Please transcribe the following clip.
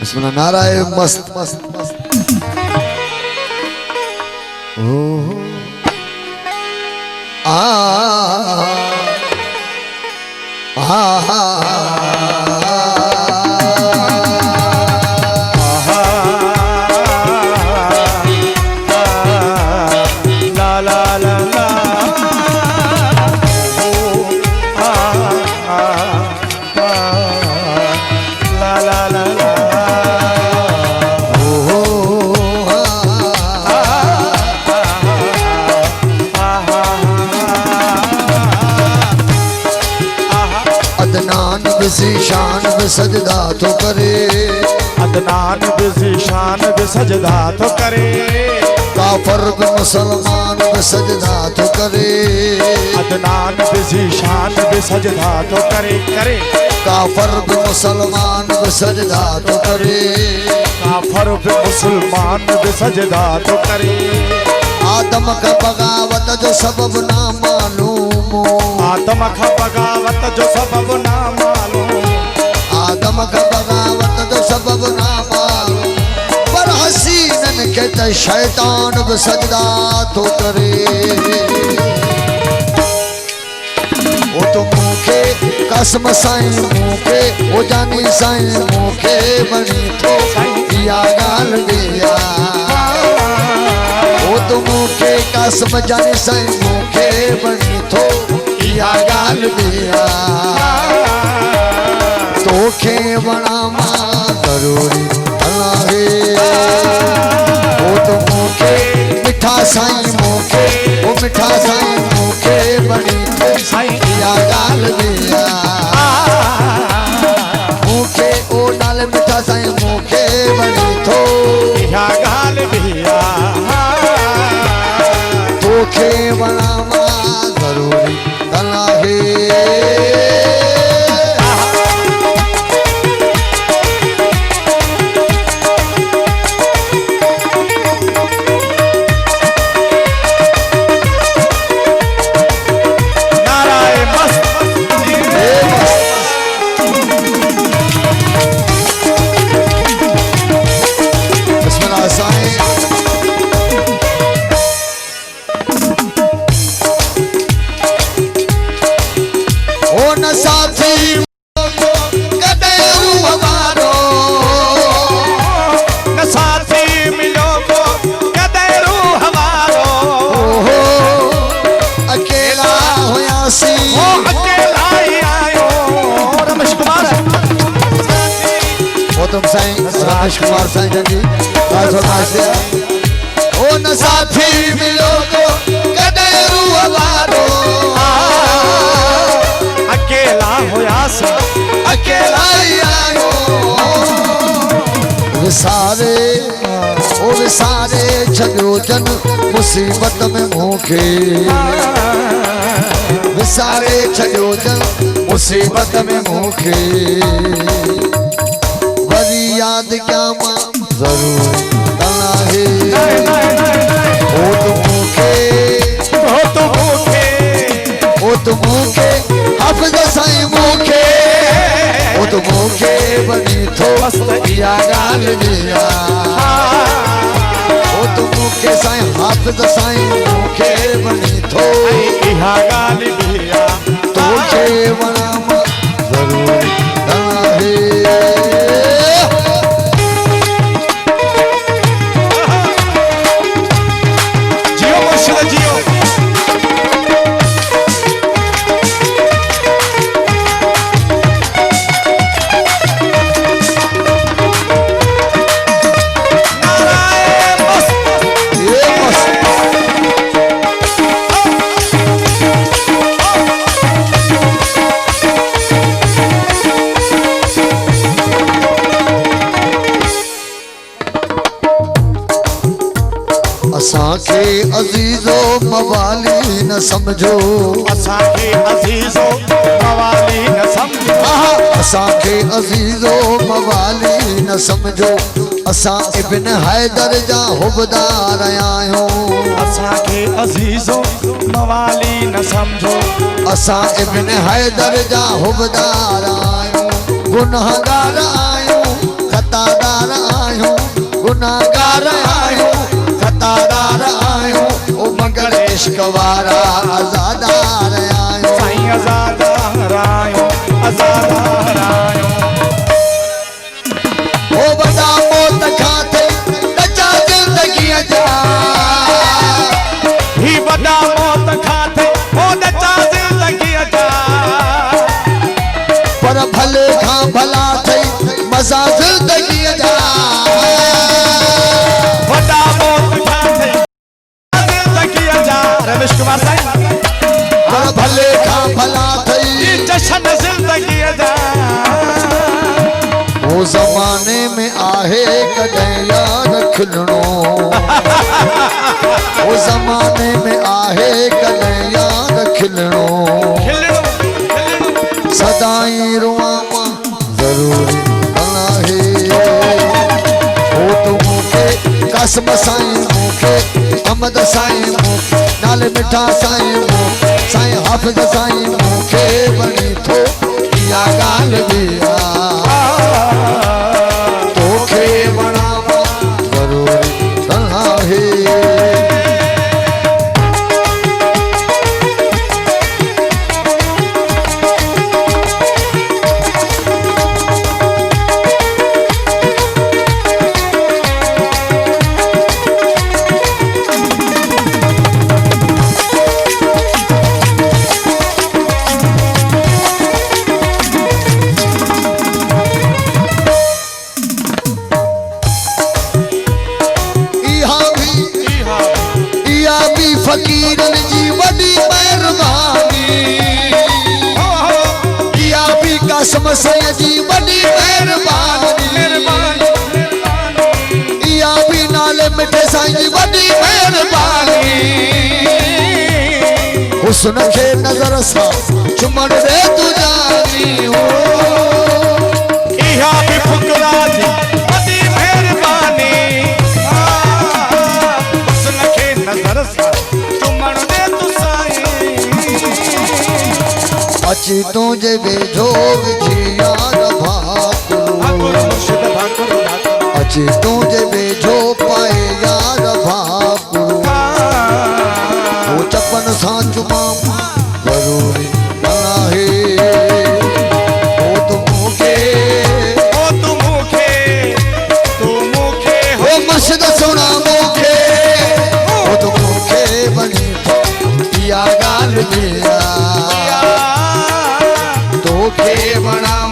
इसमें नारा है मस्त मस्त मस्त। शान सजदा तो करे, अदनान भी शान भी सजदा तो करे, काफर भी मुसलमान भी सजदा तो करे, अदनान भी शान भी सजदा तो करे करे, काफर भी मुसलमान भी सजदा तो करे, काफर भी मुसलमान भी सजदा तो करे। आदम का बगावत जो सबब ना मालूम, आदम का बगावत जो सबब ना मालूम, आदम का बगावत जो सबब ना मालूम, पर हसीनन के ते शैतान भी सजदा तो करे। वो तो मुखे कसम साईं मुखे, वो जानी साईं मुखे बनी तो या गाल दिया, वो तो मुखे कसम जानी साईं मुखे बनी तो या गाल दिया, तोखे बनामा जरूरी है, वो तो मुखे मिठा साईं मुखे, वो मिठा साईं मुखे बनी तो या गाल दिया, मुखे ओ नाल मिठा साईं मुखे बनी तो या गाल दिया, तोखे बनामा जरूरी है। राज कुमार साईं जी ओ न साथी मिलो तो कदे रूवारो, अकेला होया सा अकेला ही आयो, विसारे ओ विसारे छड़ो जन मुसीबत में मुखे, विसारे छड़ो जन मुसीबत में मुखे, याद क्या मां जरूर है, ओ तो मुखे ओ तो मुखे, ओ तो मुखे हाफिज साईं मुखे, ओ तो मुखे बनी तो या गाल दिया, ओ तो मुखे साईं हाफिज साईं मुखे बनी तो या गाल दिया, तोखे बनामा जरूर है। असांखे अजीजो मवाली न समझो, असांखे अजीजो मवाली न समझो, असांखे अजीजो मवाली न समझो, असां इब्न हैदर जा हुबदार आहियूं, असांखे अजीजो मवाली न समझो, असां इब्न हैदर जा हुबदार आयूं, गुनाहगार आयूं, खतादार आयूं, गुनाहगार आयूं, खतादार आयूं, ओ मगर इश्क वारा आज़ादार आयूं। साईं आज़ादार आयूं, आज़ादार आयूं। ओ वॾा मौत खां थे नचा ज़िंदगीअ जा, ही वॾा मौत खां थे ओ नचा ज़िंदगीअ जा, पर भले खां भला थई मज़ा ज़िंदगीअ जा। वॾा मौत खां थे ज़िंदगीअ जा। रमेश कुमार साईं। पर भले खां भला थई जशन ज़िंदगीअ जा। वो ज़माने में आहे कॾहिं यार खिलणो, वो ज़माने में आहे कॾहिं यार खिलणो, सदाई रुआ मां ज़रूरी आहे। ओ तो मूंखे कसम साईं मूंखे अहमद साईं मूंखे नाले मिठा साईं मूंखे साईं हाफ़िज़ साईं मूंखे वणी थो इहा ॻाल्हि बि तोखे वणां ज़रूरी आहे। फकीरन जी वडी मेहरबानी, इहा भी कसम साईं जी वडी मेहरबानी, इहा भी नाले मिठे साईं जी वडी मेहरबानी। हुस्न खे नज़र सां चुमण दे तू जानी, इहा भी फुकरा जी वडी मेहरबानी। हुस्न खे नज़र सां अची तुझे वेझो विझी यार भाकुर, अची तुझे वेझो पाए यार भाकुर, वो चपन सां चुमां ज़रूरी आहे। ओ तू मूंखे हो मुर्शिद सुणा मूंखे, ओ तू मूंखे वणी इहा ॻाल्हि बि तोखे वणां